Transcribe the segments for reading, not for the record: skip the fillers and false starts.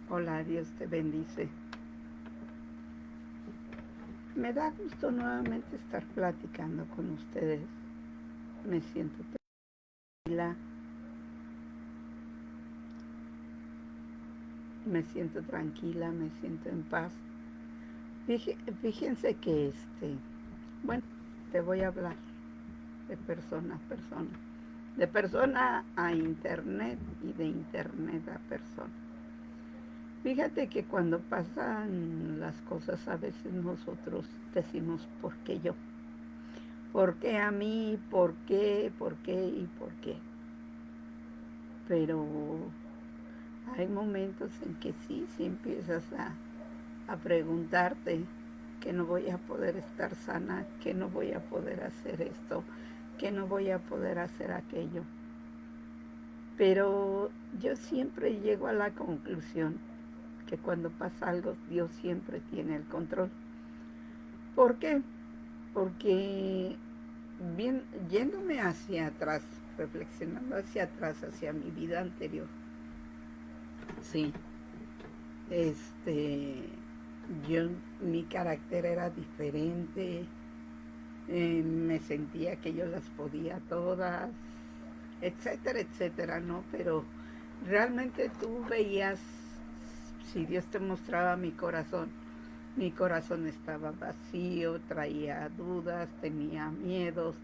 Hola, Dios te bendice. Me da gusto nuevamente estar platicando con ustedes. Me siento tranquila, me siento en paz. Fíjense que bueno, te voy a hablar de persona a persona, de persona a internet y de internet a persona. Fíjate que cuando pasan las cosas a veces nosotros decimos ¿por qué yo? ¿Por qué a mí? ¿Por qué? ¿Por qué? ¿Y por qué? Pero hay momentos en que sí empiezas a preguntarte que no voy a poder estar sana, que no voy a poder hacer esto, que no voy a poder hacer aquello. Pero yo siempre llego a la conclusión que cuando pasa algo, Dios siempre tiene el control. ¿Por qué? Porque bien, yéndome hacia atrás, reflexionando hacia atrás, hacia mi vida anterior, sí, este, yo, mi carácter era diferente, me sentía que yo las podía todas, etcétera, etcétera, ¿no? Pero realmente tú veías, si Dios te mostraba mi corazón estaba vacío, traía dudas, tenía miedos,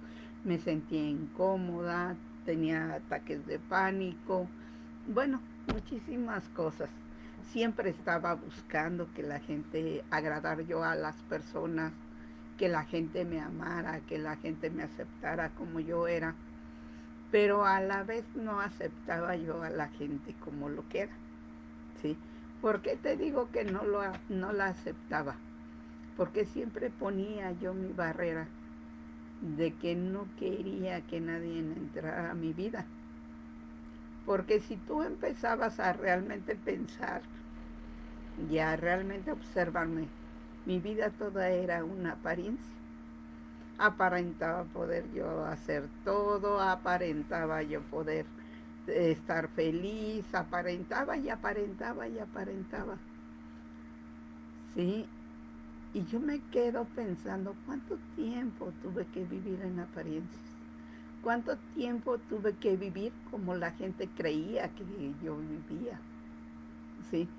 me sentía incómoda, tenía ataques de pánico, bueno, muchísimas cosas. Siempre estaba buscando que la gente, agradar yo a las personas, que la gente me amara, que la gente me aceptara como yo era, pero a la vez no aceptaba yo a la gente como lo que era, ¿sí? ¿Por qué te digo que no la aceptaba? Porque siempre ponía yo mi barrera de que no quería que nadie entrara a mi vida. Porque si tú empezabas a realmente pensar y a realmente observarme, mi vida toda era una apariencia. Aparentaba poder yo hacer todo, aparentaba yo poder estar feliz, aparentaba y aparentaba y aparentaba. Sí, y yo me quedo pensando cuánto tiempo tuve que vivir en apariencias, cuánto tiempo tuve que vivir como la gente creía que yo vivía. Sí,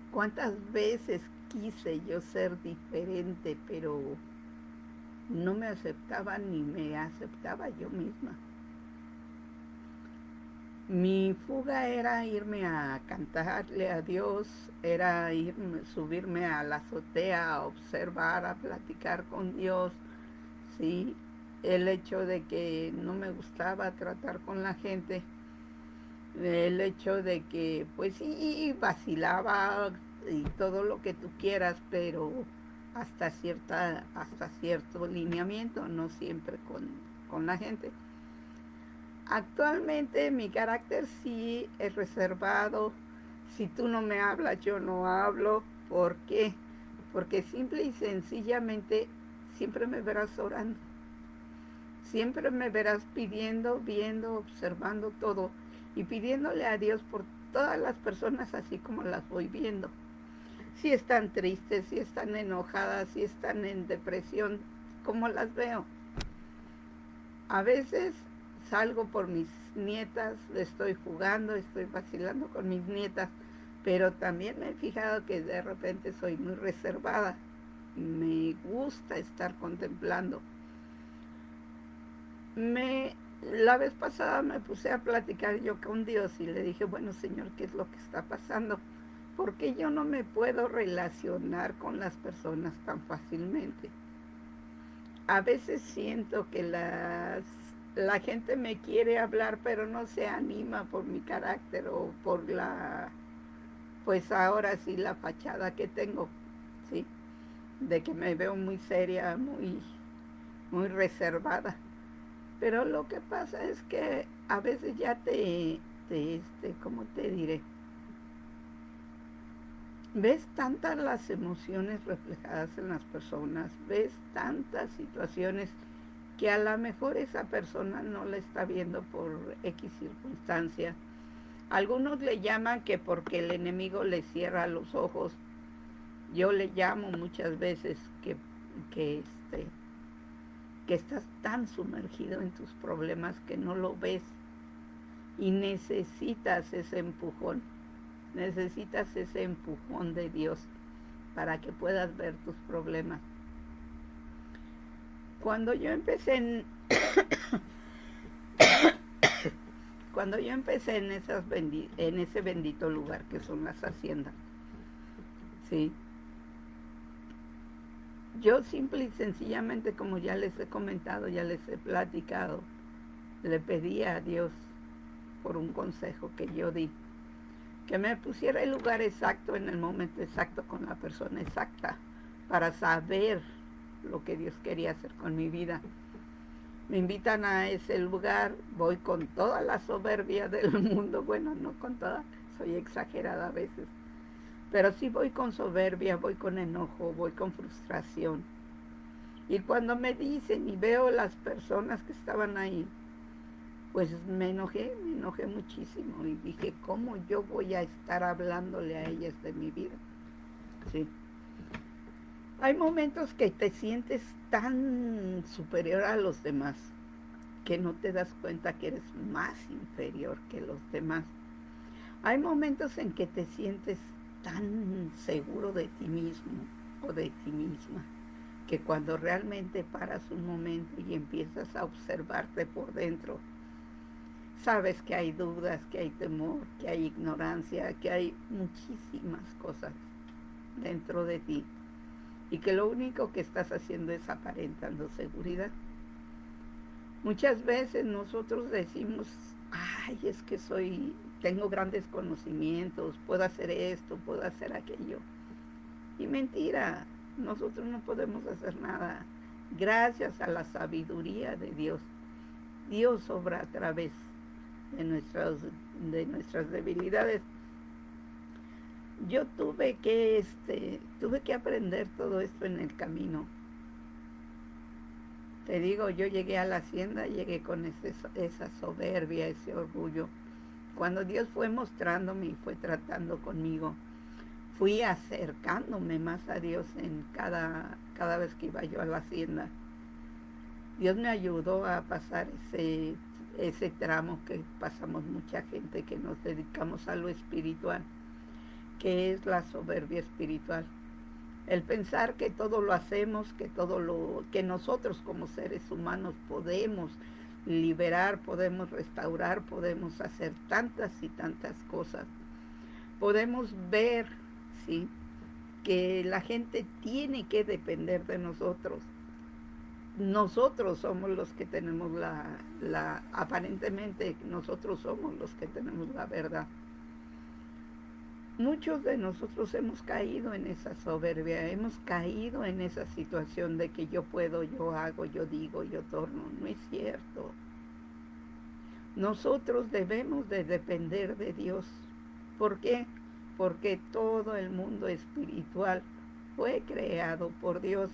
cuántas veces quise yo ser diferente, pero no me aceptaba ni me aceptaba yo misma. Mi fuga era irme a cantarle a Dios, era subirme a la azotea a observar, a platicar con Dios, ¿sí? El hecho de que no me gustaba tratar con la gente, el hecho de que, pues sí, vacilaba y todo lo que tú quieras, pero hasta cierto lineamiento, no siempre con la gente. Actualmente mi carácter sí es reservado. Si tú no me hablas, yo no hablo. ¿Por qué? Porque simple y sencillamente siempre me verás orando. Siempre me verás pidiendo, viendo, observando todo y pidiéndole a Dios por todas las personas así como las voy viendo. Si están tristes, si están enojadas, si están en depresión, como las veo. A veces salgo por mis nietas, estoy jugando, estoy vacilando con mis nietas, pero también me he fijado que de repente soy muy reservada. Me gusta estar contemplando. La vez pasada me puse a platicar yo con Dios y le dije, bueno Señor, ¿qué es lo que está pasando? ¿Por qué yo no me puedo relacionar con las personas tan fácilmente? A veces siento que la gente me quiere hablar, pero no se anima por mi carácter o por pues ahora sí, la fachada que tengo, ¿sí? De que me veo muy seria, muy reservada. Pero lo que pasa es que a veces ya ¿cómo te diré? Ves tantas las emociones reflejadas en las personas, ves tantas situaciones que a lo mejor esa persona no la está viendo por X circunstancia. Algunos le llaman que porque el enemigo le cierra los ojos. Yo le llamo muchas veces que, este, que estás tan sumergido en tus problemas que no lo ves y necesitas ese empujón. Necesitas ese empujón de Dios para que puedas ver tus problemas. Cuando yo empecé en cuando yo empecé en ese bendito lugar que son las haciendas, sí, yo simple y sencillamente, como ya les he comentado, ya les he platicado, le pedí a Dios por un consejo que yo di, que me pusiera el lugar exacto en el momento exacto con la persona exacta para saber lo que Dios quería hacer con mi vida. Me invitan a ese lugar, voy con toda la soberbia del mundo, bueno, no con toda, soy exagerada a veces, pero sí voy con soberbia, voy con enojo, voy con frustración. Y cuando me dicen y veo las personas que estaban ahí, pues me enojé muchísimo y dije, ¿cómo yo voy a estar hablándole a ellas de mi vida? Sí. Hay momentos que te sientes tan superior a los demás que no te das cuenta que eres más inferior que los demás. Hay momentos en que te sientes tan seguro de ti mismo o de ti misma que cuando realmente paras un momento y empiezas a observarte por dentro, sabes que hay dudas, que hay temor, que hay ignorancia, que hay muchísimas cosas dentro de ti y que lo único que estás haciendo es aparentando seguridad. Muchas veces nosotros decimos, ay, es que tengo grandes conocimientos, puedo hacer esto, puedo hacer aquello. Y mentira, nosotros no podemos hacer nada. Gracias a la sabiduría de Dios, Dios obra a través de nuestras debilidades. Yo tuve que aprender todo esto en el camino. Te digo, yo llegué a la hacienda, llegué con esa soberbia, ese orgullo. Cuando Dios fue mostrándome y fue tratando conmigo, fui acercándome más a Dios en cada vez que iba yo a la hacienda. Dios me ayudó a pasar ese tramo que pasamos mucha gente que nos dedicamos a lo espiritual, que es la soberbia espiritual. El pensar que todo lo hacemos, que nosotros como seres humanos podemos liberar, podemos restaurar, podemos hacer tantas y tantas cosas. Podemos ver, ¿sí?, que la gente tiene que depender de nosotros. Nosotros somos los que tenemos aparentemente nosotros somos los que tenemos la verdad. Muchos de nosotros hemos caído en esa soberbia, hemos caído en esa situación de que yo puedo, yo hago, yo digo, yo torno. No es cierto. Nosotros debemos de depender de Dios. ¿Por qué? Porque todo el mundo espiritual fue creado por Dios,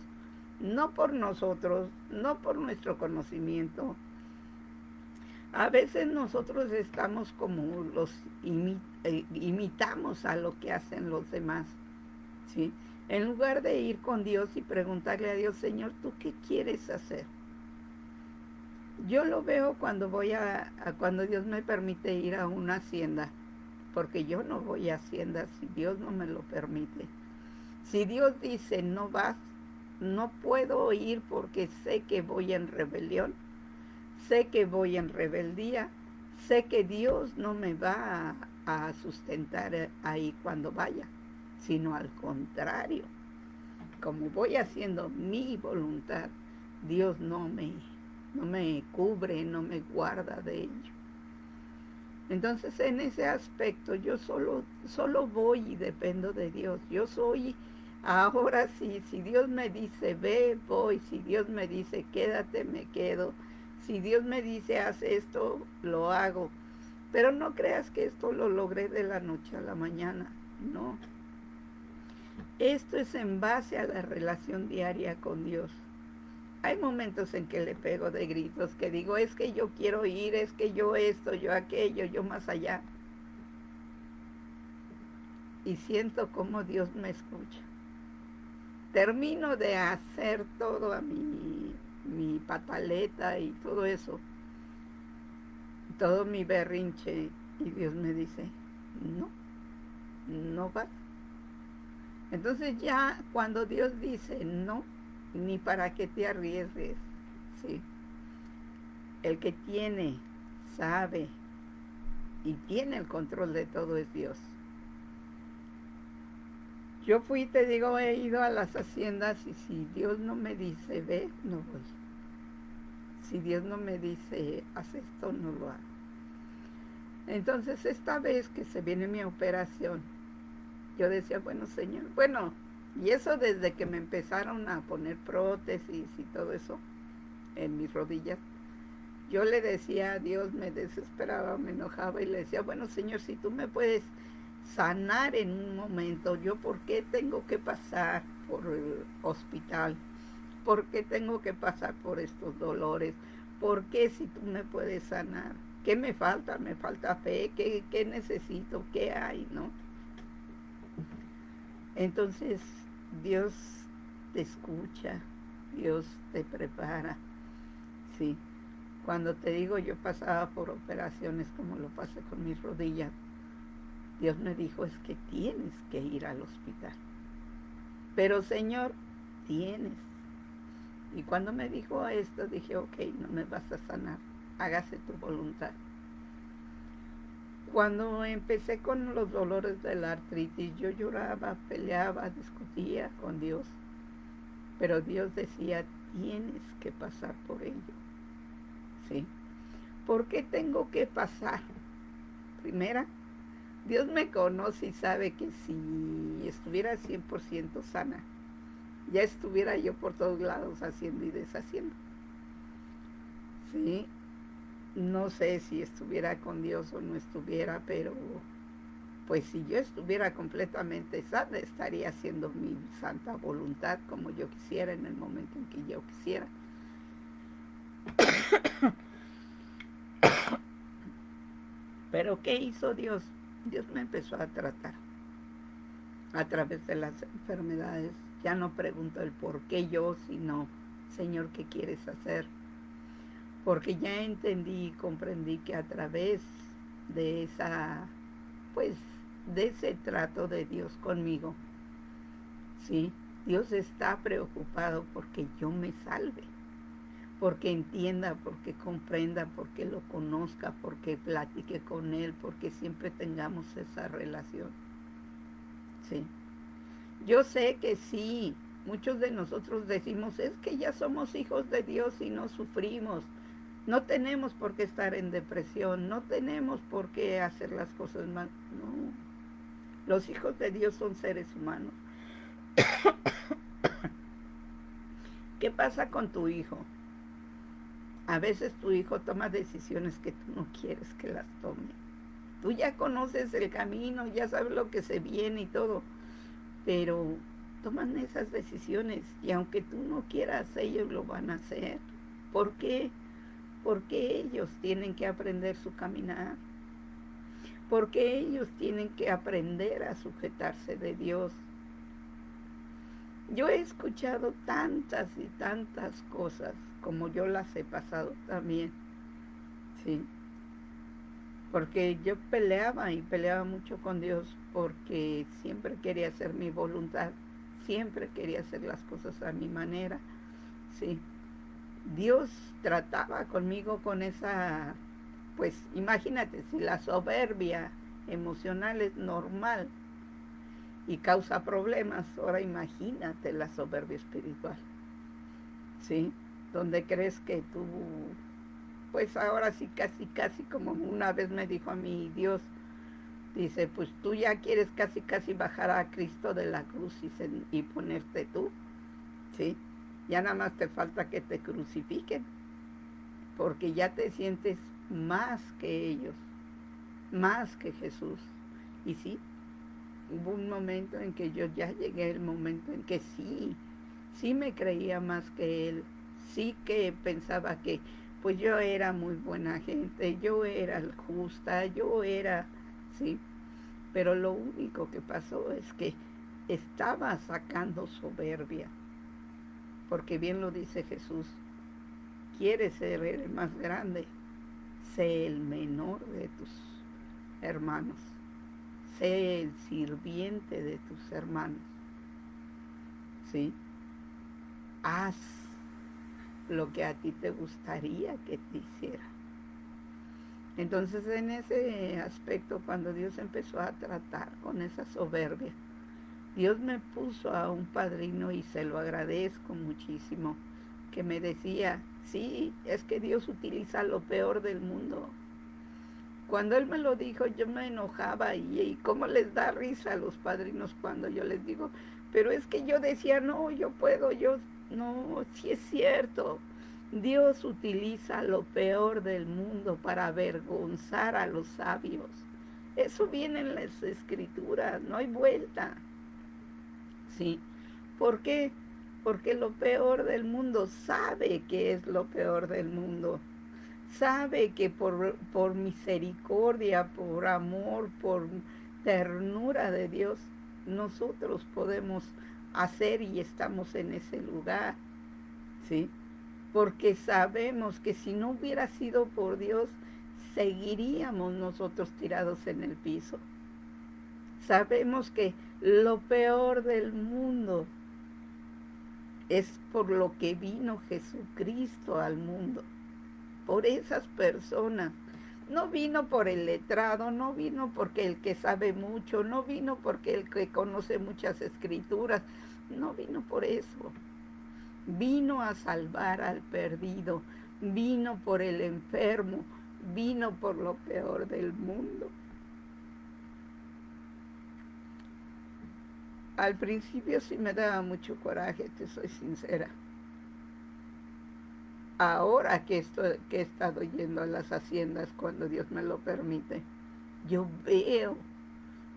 no por nosotros, no por nuestro conocimiento. A veces nosotros estamos como imitamos a lo que hacen los demás, ¿sí? En lugar de ir con Dios y preguntarle a Dios, Señor, ¿tú qué quieres hacer? Yo lo veo cuando cuando Dios me permite ir a una hacienda, porque yo no voy a haciendas si Dios no me lo permite. Si Dios dice, no vas, no puedo ir porque sé que voy en rebelión, sé que voy en rebeldía, sé que Dios no me va a sustentar ahí cuando vaya, sino al contrario. Como voy haciendo mi voluntad, Dios no me cubre, no me guarda de ello. Entonces, en ese aspecto, yo solo voy y dependo de Dios. Yo soy, ahora sí, si Dios me dice, ve, voy. Si Dios me dice, quédate, me quedo. Si Dios me dice, haz esto, lo hago. Pero no creas que esto lo logré de la noche a la mañana. No. Esto es en base a la relación diaria con Dios. Hay momentos en que le pego de gritos, que digo, es que yo quiero ir, es que yo esto, yo aquello, yo más allá. y siento como Dios me escucha. Termino de hacer todo a mi pataleta y todo eso, todo mi berrinche, y Dios me dice, no, no vas. Entonces ya cuando Dios dice no, ni para qué te arriesgues, sí. El que tiene, sabe y tiene el control de todo es Dios. Yo fui, te digo, he ido a las haciendas y si Dios no me dice ve, no voy. Si Dios no me dice haz esto, no lo hago. Entonces esta vez que se viene mi operación, yo decía, bueno Señor, bueno, y eso desde que me empezaron a poner prótesis y todo eso en mis rodillas, yo le decía a Dios, me desesperaba, me enojaba y le decía, bueno Señor, si tú me puedes sanar en un momento, yo por qué tengo que pasar por el hospital, por qué tengo que pasar por estos dolores, por qué si tú me puedes sanar, qué me falta fe, qué necesito, qué hay, ¿no? Entonces Dios te escucha, Dios te prepara, sí. Cuando te digo yo pasaba por operaciones como lo pasé con mis rodillas, Dios me dijo es que tienes que ir al hospital. Pero Señor, tienes. Y cuando me dijo esto dije, ok, no me vas a sanar, hágase tu voluntad. Cuando empecé con los dolores de la artritis, yo lloraba, peleaba, discutía con Dios. Pero Dios decía, tienes que pasar por ello. ¿Sí? ¿Por qué tengo que pasar? Primera, Dios me conoce y sabe que si estuviera 100% sana, ya estuviera yo por todos lados haciendo y deshaciendo. ¿Sí? No sé si estuviera con Dios o no estuviera, pero pues si yo estuviera completamente sana, estaría haciendo mi santa voluntad como yo quisiera en el momento en que yo quisiera. Pero ¿qué hizo Dios? Dios me empezó a tratar a través de las enfermedades. Ya no pregunto el por qué yo, sino, Señor, ¿qué quieres hacer? Porque ya entendí y comprendí que a través de esa, pues, de ese trato de Dios conmigo, ¿sí? Dios está preocupado porque yo me salve, porque entienda, porque comprenda, porque lo conozca, porque platique con Él, porque siempre tengamos esa relación, ¿sí? Yo sé que sí, muchos de nosotros decimos, es que ya somos hijos de Dios y no sufrimos. No tenemos por qué estar en depresión, no tenemos por qué hacer las cosas mal. No, los hijos de Dios son seres humanos. ¿Qué pasa con tu hijo? A veces tu hijo toma decisiones que tú no quieres que las tome. Tú ya conoces el camino, ya sabes lo que se viene y todo, pero toman esas decisiones y aunque tú no quieras, ellos lo van a hacer. ¿Por qué? Porque ellos tienen que aprender su caminar. Porque ellos tienen que aprender a sujetarse de Dios. Yo he escuchado tantas y tantas cosas como yo las he pasado también, ¿sí? Porque yo peleaba y peleaba mucho con Dios porque siempre quería hacer mi voluntad, siempre quería hacer las cosas a mi manera, ¿sí? Dios trataba conmigo con esa, pues imagínate, si la soberbia emocional es normal y causa problemas, ahora imagínate la soberbia espiritual, ¿sí? Donde crees que tú, pues ahora sí casi como una vez me dijo a mí Dios, dice, pues tú ya quieres casi bajar a Cristo de la cruz y ponerte tú, ¿sí? Ya nada más te falta que te crucifiquen, porque ya te sientes más que ellos, más que Jesús. Y sí, hubo un momento en que yo ya llegué al momento en que sí me creía más que él, sí que pensaba que pues yo era muy buena gente, yo era justa, yo era, sí, pero lo único que pasó es que estaba sacando soberbia, porque bien lo dice Jesús, quieres ser el más grande, sé el menor de tus hermanos, sé el sirviente de tus hermanos, ¿sí? Haz lo que a ti te gustaría que te hiciera. Entonces, en ese aspecto, cuando Dios empezó a tratar con esa soberbia, Dios me puso a un padrino y se lo agradezco muchísimo, que me decía, sí, es que Dios utiliza lo peor del mundo. Cuando él me lo dijo, yo me enojaba y cómo les da risa a los padrinos cuando yo les digo, pero es que yo decía, no, yo puedo, no, sí es cierto. Dios utiliza lo peor del mundo para avergonzar a los sabios. Eso viene en las escrituras, no hay vuelta. ¿Sí? ¿Por qué? Porque lo peor del mundo sabe que es lo peor del mundo. Sabe que por misericordia, por amor, por ternura de Dios, nosotros podemos hacer y estamos en ese lugar, ¿sí? Porque sabemos que si no hubiera sido por Dios, seguiríamos nosotros tirados en el piso. Sabemos que lo peor del mundo es por lo que vino Jesucristo al mundo, por esas personas. No vino por el letrado, no vino porque el que sabe mucho, no vino porque el que conoce muchas escrituras, no vino por eso. Vino a salvar al perdido, vino por el enfermo, vino por lo peor del mundo. Al principio sí me daba mucho coraje, te soy sincera. Ahora que he estado yendo a las haciendas cuando Dios me lo permite, yo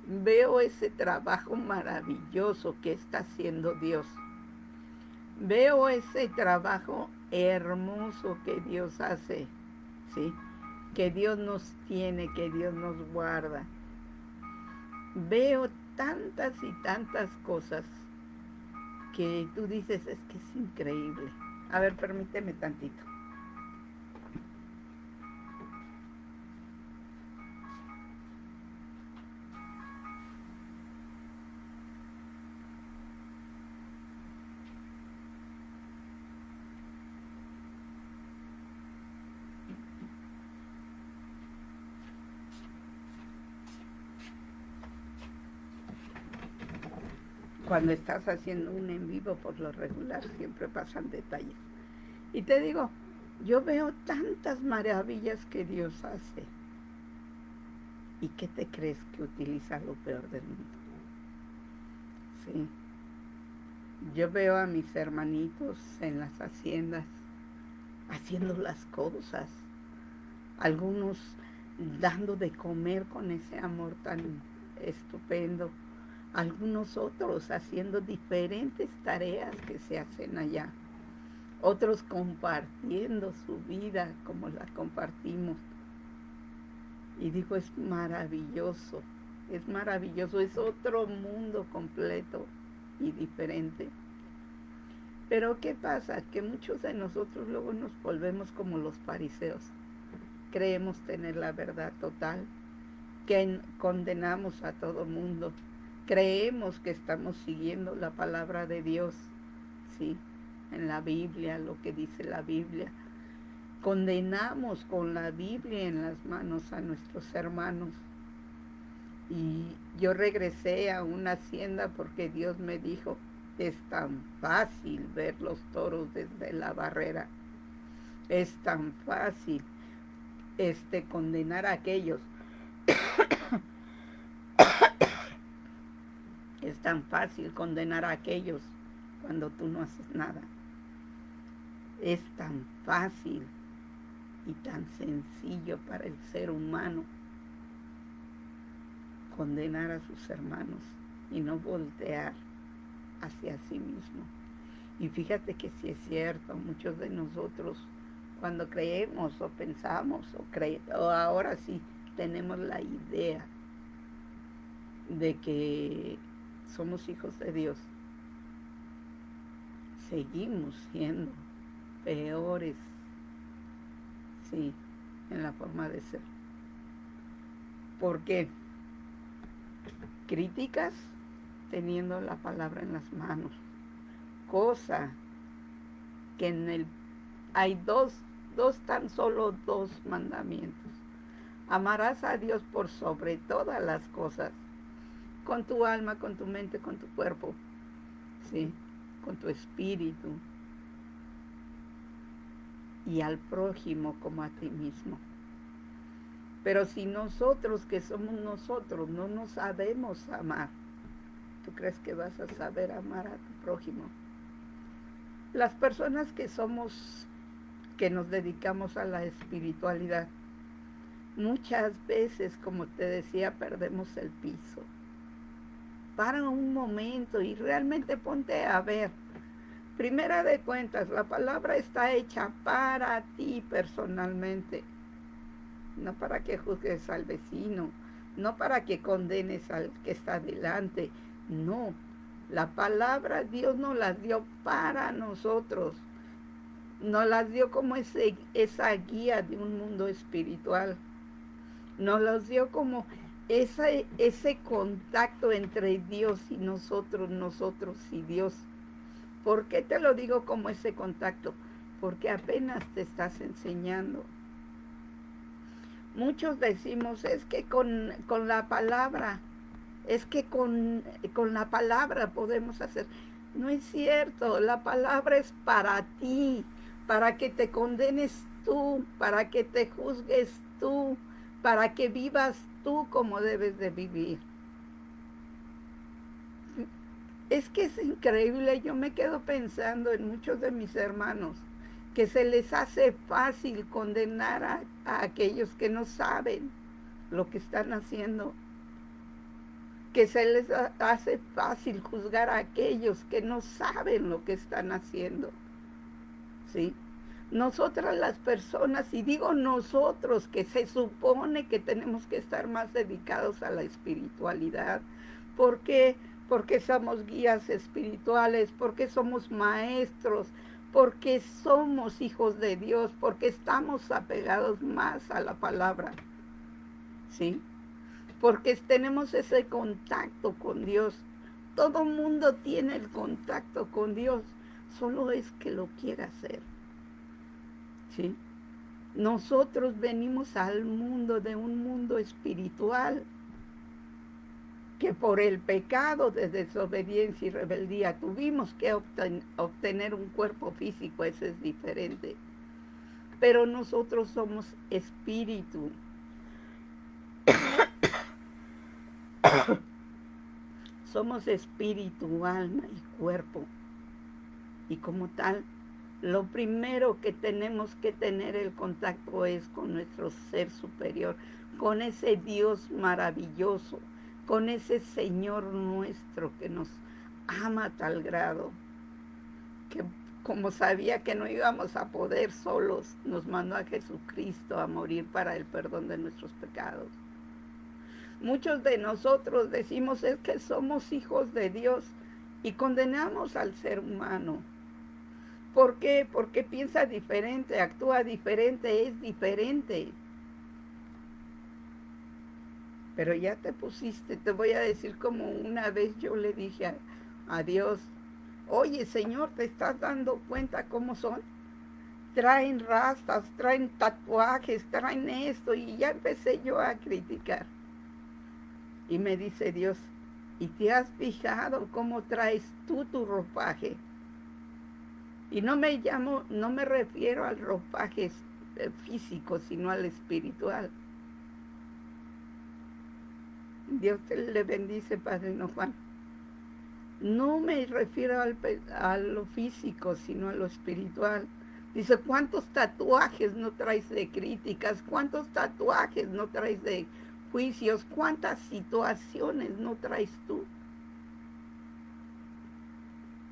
veo ese trabajo maravilloso que está haciendo Dios. Veo ese trabajo hermoso que Dios hace, ¿sí? Que Dios nos tiene, que Dios nos guarda. Veo tantas y tantas cosas que tú dices, es que es increíble. A ver, permíteme tantito. Cuando estás haciendo un en vivo, por lo regular, siempre pasan detalles. Y te digo, yo veo tantas maravillas que Dios hace. ¿Y qué te crees que utiliza lo peor del mundo? Sí. Yo veo a mis hermanitos en las haciendas haciendo las cosas, algunos dando de comer con ese amor tan estupendo, algunos otros haciendo diferentes tareas que se hacen allá, otros compartiendo su vida como la compartimos. Y digo, es maravilloso, es otro mundo completo y diferente. Pero ¿qué pasa? Que muchos de nosotros luego nos volvemos como los fariseos. Creemos tener la verdad total, que condenamos a todo mundo. Creemos que estamos siguiendo la palabra de Dios, ¿sí? En la Biblia, lo que dice la Biblia. Condenamos con la Biblia en las manos a nuestros hermanos. Y yo regresé a una hacienda porque Dios me dijo, es tan fácil ver los toros desde la barrera. Es tan fácil condenar a aquellos. Es tan fácil condenar a aquellos cuando tú no haces nada. Es tan fácil y tan sencillo para el ser humano condenar a sus hermanos y no voltear hacia sí mismo. Y fíjate que sí es cierto, muchos de nosotros cuando creemos o pensamos o ahora sí tenemos la idea de que somos hijos de Dios, seguimos siendo peores, sí, en la forma de ser. ¿Por qué? Críticas teniendo la palabra en las manos, cosa que hay tan solo dos mandamientos. Amarás a Dios por sobre todas las cosas, con tu alma, con tu mente, con tu cuerpo, ¿sí? Con tu espíritu, y al prójimo como a ti mismo. Pero si nosotros, que somos nosotros, no nos sabemos amar, ¿tú crees que vas a saber amar a tu prójimo? Las personas que nos dedicamos a la espiritualidad, muchas veces, como te decía, perdemos el piso. Para un momento y realmente ponte a ver. Primera de cuentas, la palabra está hecha para ti personalmente, no para que juzgues al vecino, no para que condenes al que está delante, no. La palabra Dios nos la dio para nosotros, nos las dio como esa guía de un mundo espiritual, nos las dio como ese contacto entre Dios y nosotros y Dios. ¿Por qué te lo digo como ese contacto? Porque apenas te estás enseñando. Muchos decimos, es que con la palabra, es que con la palabra podemos hacer. No es cierto, la palabra es para ti, para que te condenes tú, para que te juzgues tú, para que vivas tú como debes de vivir. Es que es increíble, yo me quedo pensando en muchos de mis hermanos, que se les hace fácil condenar a aquellos que no saben lo que están haciendo, que se les hace fácil juzgar a aquellos que no saben lo que están haciendo, ¿sí? Nosotras las personas, y digo nosotros, que se supone que tenemos que estar más dedicados a la espiritualidad, ¿por qué? Porque somos guías espirituales, porque somos maestros, porque somos hijos de Dios, porque estamos apegados más a la palabra, ¿sí? Porque tenemos ese contacto con Dios. Todo mundo tiene el contacto con Dios, solo es que lo quiera hacer, ¿sí? Nosotros venimos al mundo de un mundo espiritual que por el pecado de desobediencia y rebeldía tuvimos que obtener un cuerpo físico, eso es diferente. Pero nosotros somos espíritu. Somos espíritu, alma y cuerpo. Y como tal, lo primero que tenemos que tener el contacto es con nuestro ser superior, con ese Dios maravilloso, con ese Señor nuestro que nos ama a tal grado, que como sabía que no íbamos a poder solos, nos mandó a Jesucristo a morir para el perdón de nuestros pecados. Muchos de nosotros decimos es que somos hijos de Dios y condenamos al ser humano. ¿Por qué? Porque piensa diferente, actúa diferente, es diferente. Pero ya te pusiste, te voy a decir como una vez yo le dije a Dios, oye Señor, ¿te estás dando cuenta cómo son? Traen rastas, traen tatuajes, traen esto, y ya empecé yo a criticar. Y me dice Dios, ¿y te has fijado cómo traes tú tu ropaje? Y no me refiero al ropaje físico, sino al espiritual. Dios te le bendice, Padre No Juan. No me refiero a lo físico, sino a lo espiritual. Dice, ¿cuántos tatuajes no traes de críticas? ¿Cuántos tatuajes no traes de juicios? ¿Cuántas situaciones no traes tú?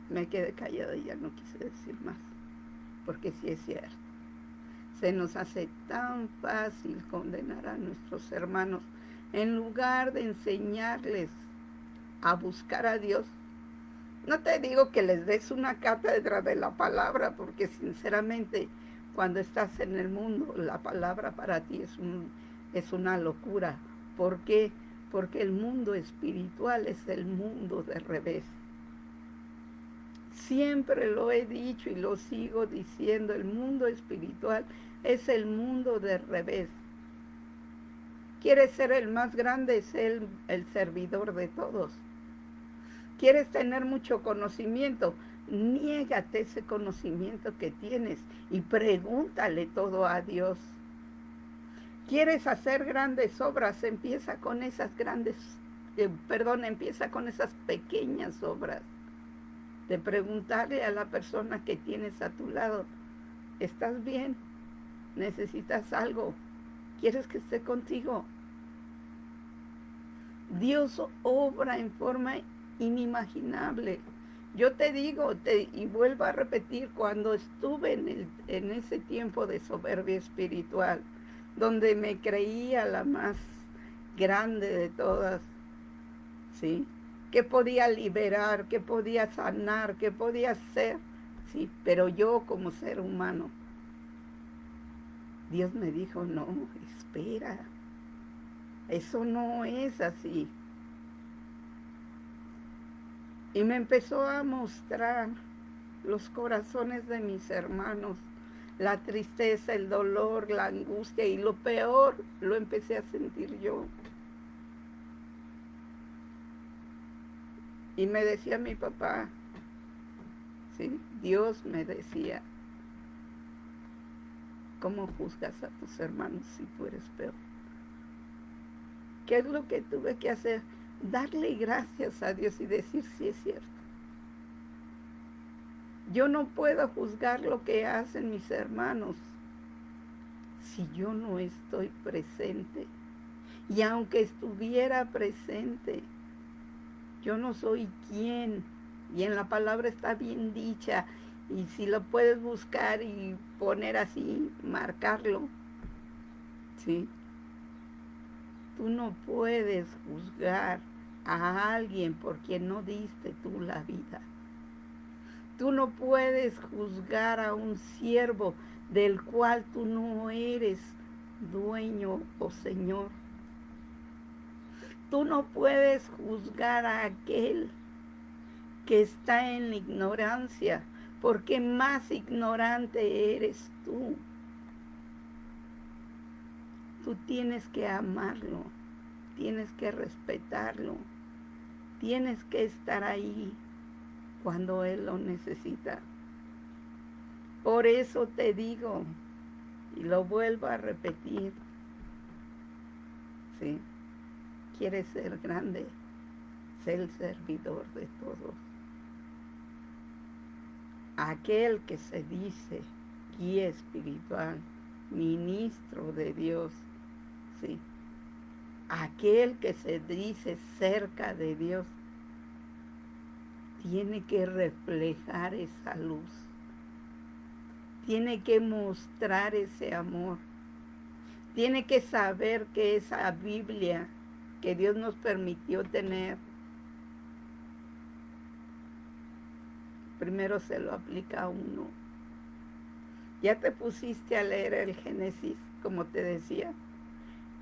Me quedé callada y ya no quise decir más, porque sí es cierto. Se nos hace tan fácil condenar a nuestros hermanos en lugar de enseñarles a buscar a Dios. No te digo que les des una cátedra de la palabra, porque sinceramente cuando estás en el mundo, la palabra para ti es una locura. ¿Por qué? Porque el mundo espiritual es el mundo de revés. Siempre lo he dicho y lo sigo diciendo, el mundo espiritual es el mundo de revés. ¿Quieres ser el más grande? Es el servidor de todos. ¿Quieres tener mucho conocimiento? Niégate ese conocimiento que tienes y pregúntale todo a Dios. ¿Quieres hacer grandes obras? Empieza con esas empieza con esas pequeñas obras. De preguntarle a la persona que tienes a tu lado, ¿estás bien? ¿Necesitas algo? ¿Quieres que esté contigo? Dios obra en forma inimaginable. Yo te digo, y vuelvo a repetir, cuando estuve en ese tiempo de soberbia espiritual, donde me creía la más grande de todas, ¿sí? Que podía liberar, que podía sanar, que podía hacer, ¿sí? Pero yo como ser humano, Dios me dijo, no, espera, eso no es así. Y me empezó a mostrar los corazones de mis hermanos, la tristeza, el dolor, la angustia, y lo peor lo empecé a sentir yo. Y me decía mi papá, ¿sí? Dios me decía, ¿cómo juzgas a tus hermanos si tú eres peor? ¿Qué es lo que tuve que hacer? Darle gracias a Dios y decir, sí es cierto. Yo no puedo juzgar lo que hacen mis hermanos si yo no estoy presente. Y aunque estuviera presente, yo no soy quien. Y en la palabra está bien dicha. Y si lo puedes buscar y poner así, marcarlo, ¿sí? Tú no puedes juzgar a alguien por quien no diste tú la vida. Tú no puedes juzgar a un siervo del cual tú no eres dueño o señor. Tú no puedes juzgar a aquel que está en la ignorancia, porque más ignorante eres tú. Tú tienes que amarlo, tienes que respetarlo, tienes que estar ahí cuando él lo necesita. Por eso te digo, y lo vuelvo a repetir, ¿sí? ¿Quieres ser grande? Sé el servidor de todos. Aquel que se dice guía espiritual, ministro de Dios, ¿sí? Aquel que se dice cerca de Dios, tiene que reflejar esa luz, tiene que mostrar ese amor, tiene que saber que esa Biblia que Dios nos permitió tener, primero se lo aplica a uno. Ya te pusiste a leer el Génesis, como te decía.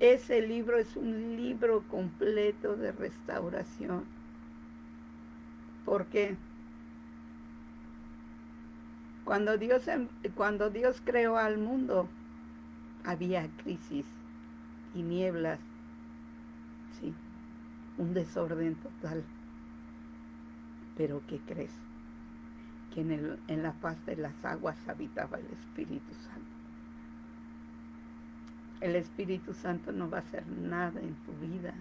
Ese libro es un libro completo de restauración. ¿Por qué? Cuando Dios creó al mundo, había crisis, tinieblas, sí, un desorden total. Pero ¿qué crees? Que en la faz de las aguas habitaba el Espíritu Santo. El Espíritu Santo no va a hacer nada en tu vida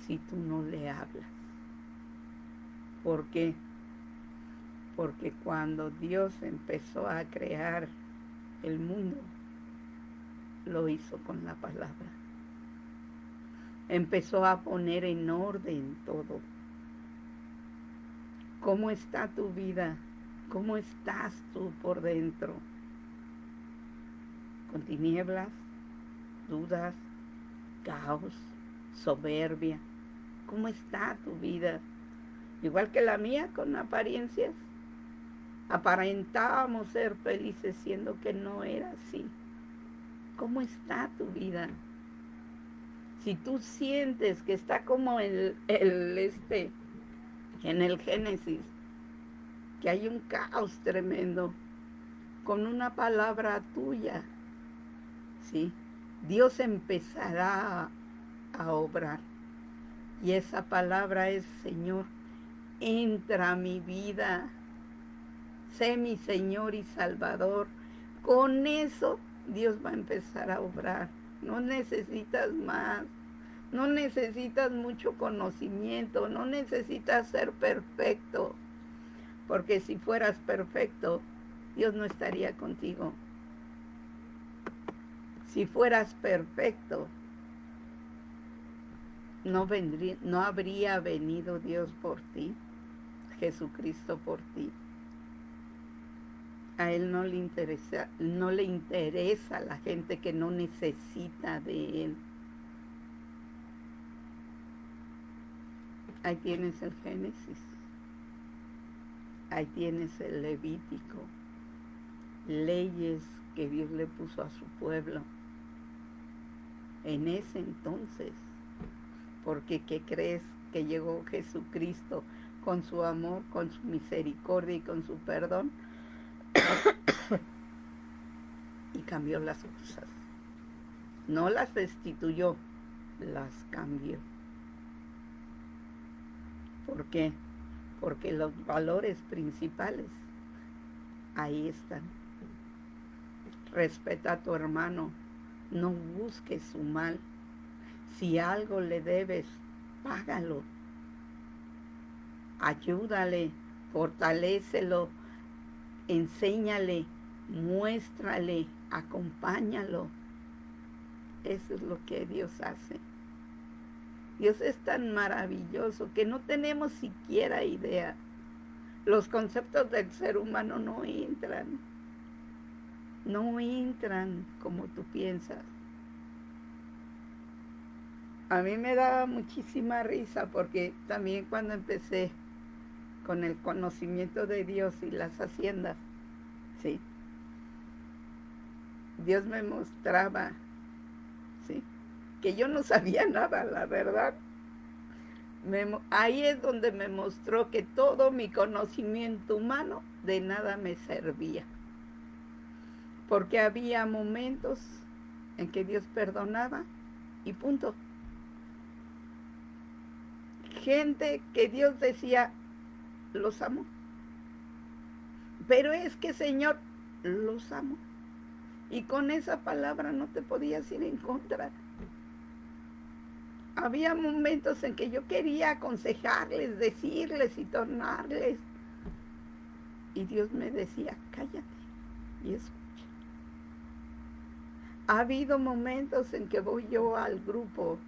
si tú no le hablas. ¿Por qué? Porque cuando Dios empezó a crear el mundo, lo hizo con la palabra. Empezó a poner en orden todo. ¿Cómo está tu vida? ¿Cómo estás tú por dentro? ¿Con tinieblas, dudas, caos, soberbia? ¿Cómo está tu vida? Igual que la mía, con apariencias. Aparentábamos ser felices siendo que no era así. ¿Cómo está tu vida? Si tú sientes que está como en el Génesis, que hay un caos tremendo, con una palabra tuya, ¿sí? Dios empezará a obrar. Y esa palabra es: Señor, entra a mi vida, sé mi Señor y Salvador. Con eso Dios va a empezar a obrar. No necesitas más, no necesitas mucho conocimiento, no necesitas ser perfecto, porque si fueras perfecto, Dios no estaría contigo. Si fueras perfecto, no habría venido Dios por ti, Jesucristo por ti. A Él no le interesa la gente que no necesita de Él. Ahí tienes el Génesis, ahí tienes el Levítico, leyes que Dios le puso a su pueblo en ese entonces. Porque ¿qué crees? Que llegó Jesucristo con su amor, con su misericordia y con su perdón y cambió las cosas. No las destituyó, las cambió. ¿Por qué? Porque los valores principales ahí están. Respeta a tu hermano, no busques su mal. Si algo le debes, págalo. Ayúdale, fortalécelo, enséñale, muéstrale, acompáñalo. Eso es lo que Dios hace. Dios es tan maravilloso que no tenemos siquiera idea. Los conceptos del ser humano no entran como tú piensas. A mí me daba muchísima risa porque también cuando empecé con el conocimiento de Dios y las haciendas, ¿sí? Dios me mostraba, ¿sí?, que yo no sabía nada, la verdad. Ahí es donde me mostró que todo mi conocimiento humano de nada me servía. Porque había momentos en que Dios perdonaba y punto. Gente que Dios decía, los amo. Pero es que, Señor, los amo. Y con esa palabra no te podías ir en contra. Había momentos en que yo quería aconsejarles, decirles y tornarles. Y Dios me decía, cállate y escucha. Ha habido momentos en que voy yo al grupo,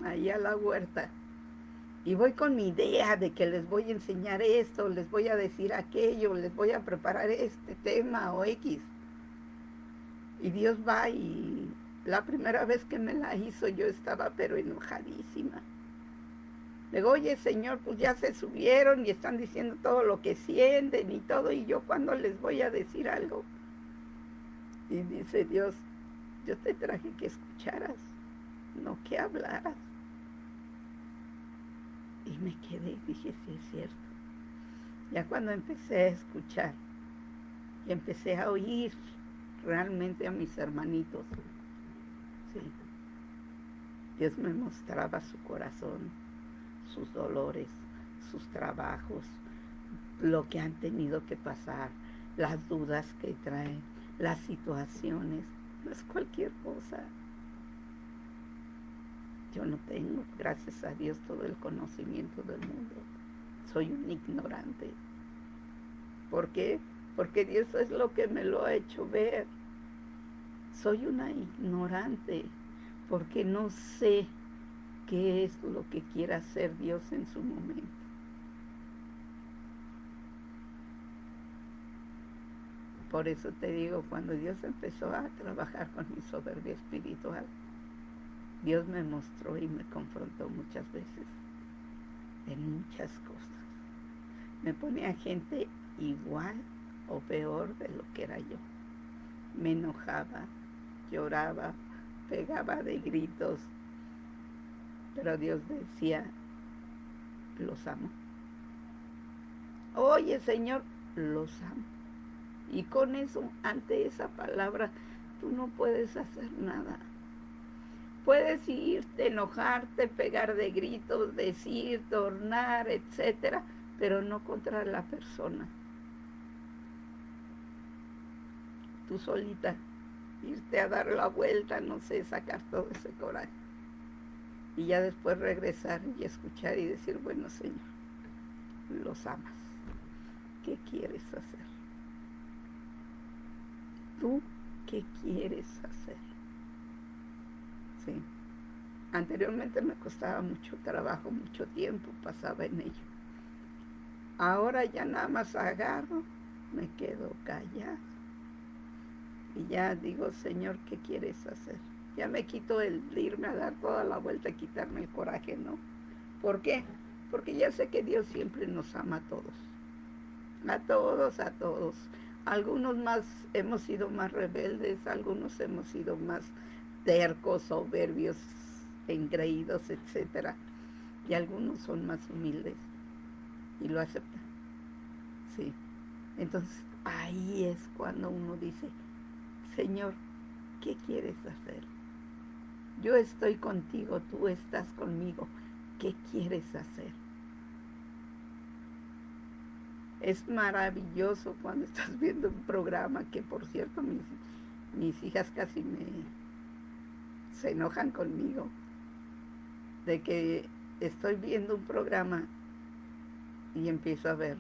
ahí a la huerta, y voy con mi idea de que les voy a enseñar esto, les voy a decir aquello, les voy a preparar este tema o X. Y Dios va y la primera vez que me la hizo yo estaba pero enojadísima. Le digo, oye, Señor, pues ya se subieron y están diciendo todo lo que sienten y todo, y yo cuando les voy a decir algo. Y dice Dios, yo te traje que escucharas, no que hablaras. Y me quedé, dije, sí es cierto. Ya cuando empecé a escuchar y empecé a oír realmente a mis hermanitos, sí, Dios me mostraba su corazón, sus dolores, sus trabajos, lo que han tenido que pasar, las dudas que traen, las situaciones. No es cualquier cosa. Yo no tengo, gracias a Dios, todo el conocimiento del mundo. Soy un ignorante. ¿Por qué? Porque Dios es lo que me lo ha hecho ver. Soy una ignorante porque no sé qué es lo que quiera hacer Dios en su momento. Por eso te digo, cuando Dios empezó a trabajar con mi soberbia espiritual, Dios me mostró y me confrontó muchas veces. en muchas cosas. Me ponía gente igual o peor de lo que era yo. Me enojaba, lloraba, pegaba de gritos, pero Dios decía, los amo. Oye, Señor, los amo. Y con eso, ante esa palabra, tú no puedes hacer nada. Puedes irte, enojarte, pegar de gritos, decir, tornar, etcétera, pero no contra la persona. Tú solita, irte a dar la vuelta, no sé, sacar todo ese coraje. Y ya después regresar y escuchar y decir, bueno, Señor, los amas. ¿Qué quieres hacer? ¿Tú qué quieres hacer? Sí. Anteriormente me costaba mucho trabajo, mucho tiempo pasaba en ello. Ahora ya nada más agarro, me quedo callada y ya digo, Señor, ¿qué quieres hacer? Ya me quito el irme a dar toda la vuelta y quitarme el coraje, ¿no? ¿Por qué? Porque ya sé que Dios siempre nos ama a todos. A todos, a todos. Algunos más hemos sido más rebeldes, algunos hemos sido más tercos, soberbios, engreídos, etcétera. Y algunos son más humildes y lo aceptan. Sí. Entonces ahí es cuando uno dice, Señor, ¿qué quieres hacer? Yo estoy contigo, tú estás conmigo. ¿Qué quieres hacer? Es maravilloso cuando estás viendo un programa que, por cierto, mis hijas casi se enojan conmigo de que estoy viendo un programa y empiezo a ver,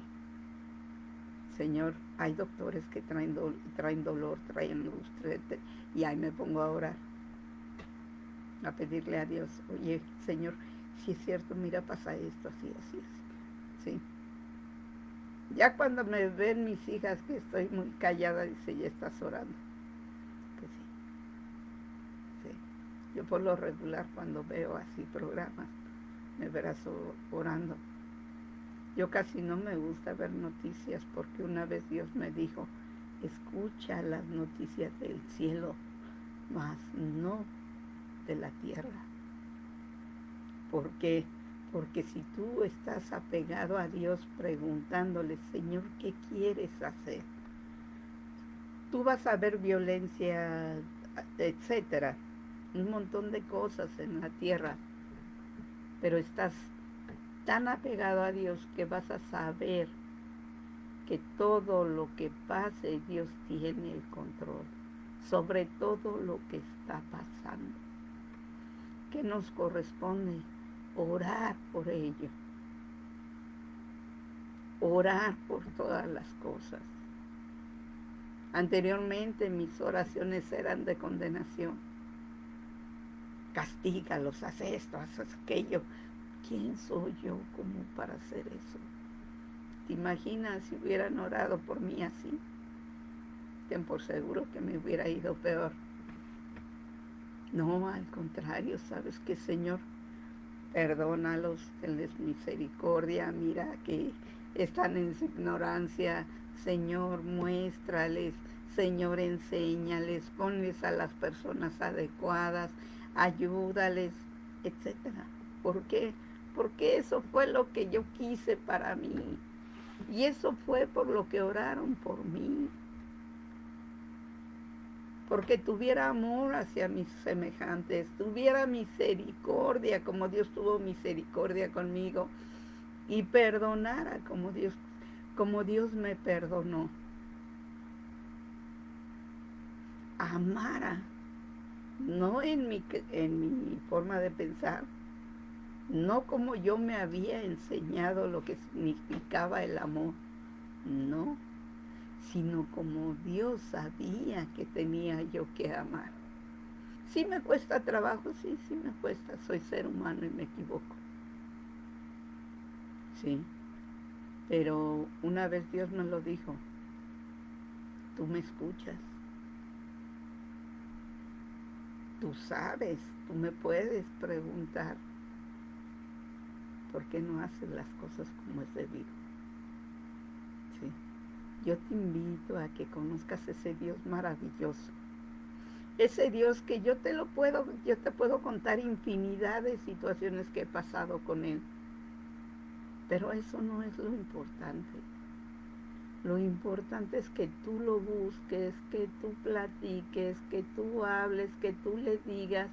Señor, hay doctores que traen dolor, traen luz, y ahí me pongo a orar, a pedirle a Dios, oye, Señor, si es cierto, mira, pasa esto, así, así, así. Sí. Ya cuando me ven mis hijas que estoy muy callada, dice, ya estás orando. Que sí, sí. Yo por lo regular cuando veo así programas, me verás orando. Yo casi no me gusta ver noticias porque una vez Dios me dijo, escucha las noticias del cielo, mas no de la tierra. ¿Por qué? Porque si tú estás apegado a Dios preguntándole, Señor, ¿qué quieres hacer? Tú vas a ver violencia, etcétera, un montón de cosas en la tierra, pero estás tan apegado a Dios que vas a saber que todo lo que pase, Dios tiene el control sobre todo lo que está pasando. ¿Qué nos corresponde? Orar por ello. Orar por todas las cosas. Anteriormente mis oraciones eran de condenación. Castígalos, haz esto, haz aquello. ¿Quién soy yo como para hacer eso? ¿Te imaginas si hubieran orado por mí así? Ten por seguro que me hubiera ido peor. No, al contrario, ¿sabes qué, Señor? Perdónalos, tenles misericordia, mira que están en su ignorancia, Señor, muéstrales, Señor, enséñales, ponles a las personas adecuadas, ayúdales, etcétera. ¿Por qué? Porque eso fue lo que yo quise para mí. Y eso fue por lo que oraron por mí. Porque tuviera amor hacia mis semejantes, tuviera misericordia como Dios tuvo misericordia conmigo y perdonara como Dios me perdonó. Amara, no en mi forma de pensar, no como yo me había enseñado lo que significaba el amor, no, sino como Dios sabía que tenía yo que amar. Sí me cuesta trabajo, sí me cuesta, soy ser humano y me equivoco. Sí, pero una vez Dios me lo dijo, tú me escuchas, tú sabes, tú me puedes preguntar. ¿Por qué no haces las cosas como es debido? Sí. Yo te invito a que conozcas ese Dios maravilloso. Ese Dios que yo te puedo contar infinidad de situaciones que he pasado con Él. Pero eso no es lo importante. Lo importante es que tú lo busques, que tú platiques, que tú hables, que tú le digas,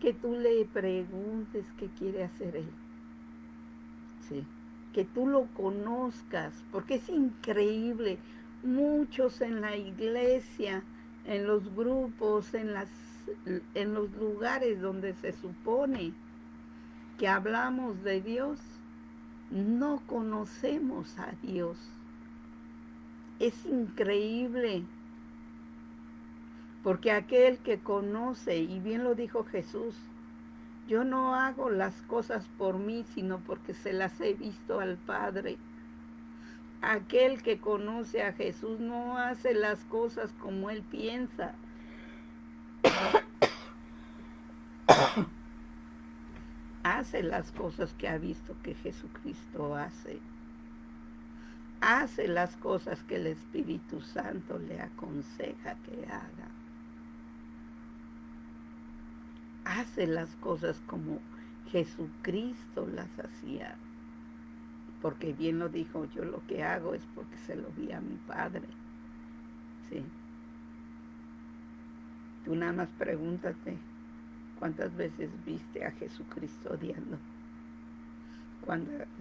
que tú le preguntes qué quiere hacer Él. Sí. Que tú lo conozcas, porque es increíble. Muchos en la iglesia, en los grupos, en los lugares donde se supone que hablamos de Dios, no conocemos a Dios. Es increíble, porque aquel que conoce, y bien lo dijo Jesús, yo no hago las cosas por mí, sino porque se las he visto al Padre. Aquel que conoce a Jesús no hace las cosas como él piensa. Hace las cosas que ha visto que Jesucristo hace. Hace las cosas que el Espíritu Santo le aconseja que haga. Hace las cosas como Jesucristo las hacía. Porque bien lo dijo, yo lo que hago es porque se lo vi a mi Padre. Sí. Tú nada más pregúntate, ¿cuántas veces viste a Jesucristo odiando?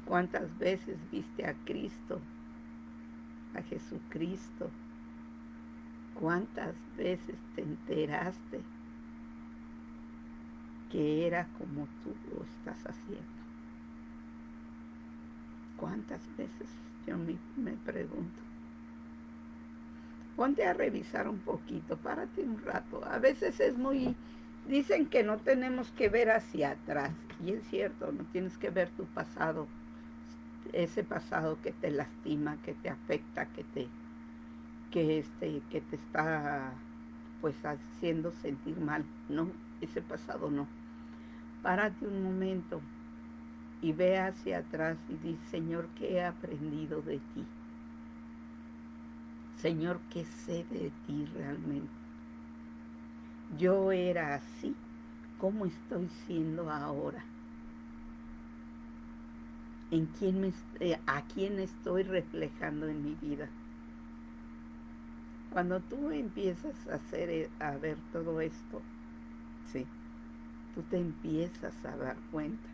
¿Cuántas veces viste a Cristo, a Jesucristo? ¿Cuántas veces te enteraste que era como tú lo estás haciendo? ¿Cuántas veces? Yo me pregunto. Ponte a revisar un poquito, párate un rato. A veces dicen que no tenemos que ver hacia atrás, y es cierto, no tienes que ver tu pasado, ese pasado que te lastima, que te afecta, que te está pues haciendo sentir mal. No, ese pasado no. Párate un momento y ve hacia atrás y di, Señor, ¿qué he aprendido de ti? Señor, ¿qué sé de ti realmente? Yo era así, ¿cómo estoy siendo ahora? ¿A quién estoy reflejando en mi vida? Cuando tú empiezas a ver todo esto, sí, tú te empiezas a dar cuenta.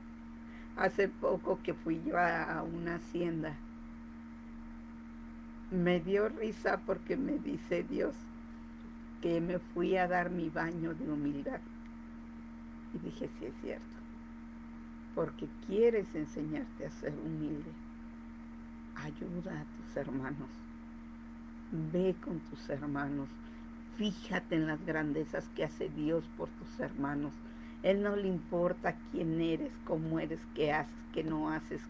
Hace poco que fui yo a una hacienda, me dio risa porque me dice Dios que me fui a dar mi baño de humildad. Y dije, sí es cierto, porque quieres enseñarte a ser humilde. Ayuda a tus hermanos, ve con tus hermanos, fíjate en las grandezas que hace Dios por tus hermanos. Él no le importa quién eres, cómo eres, qué haces, qué no haces,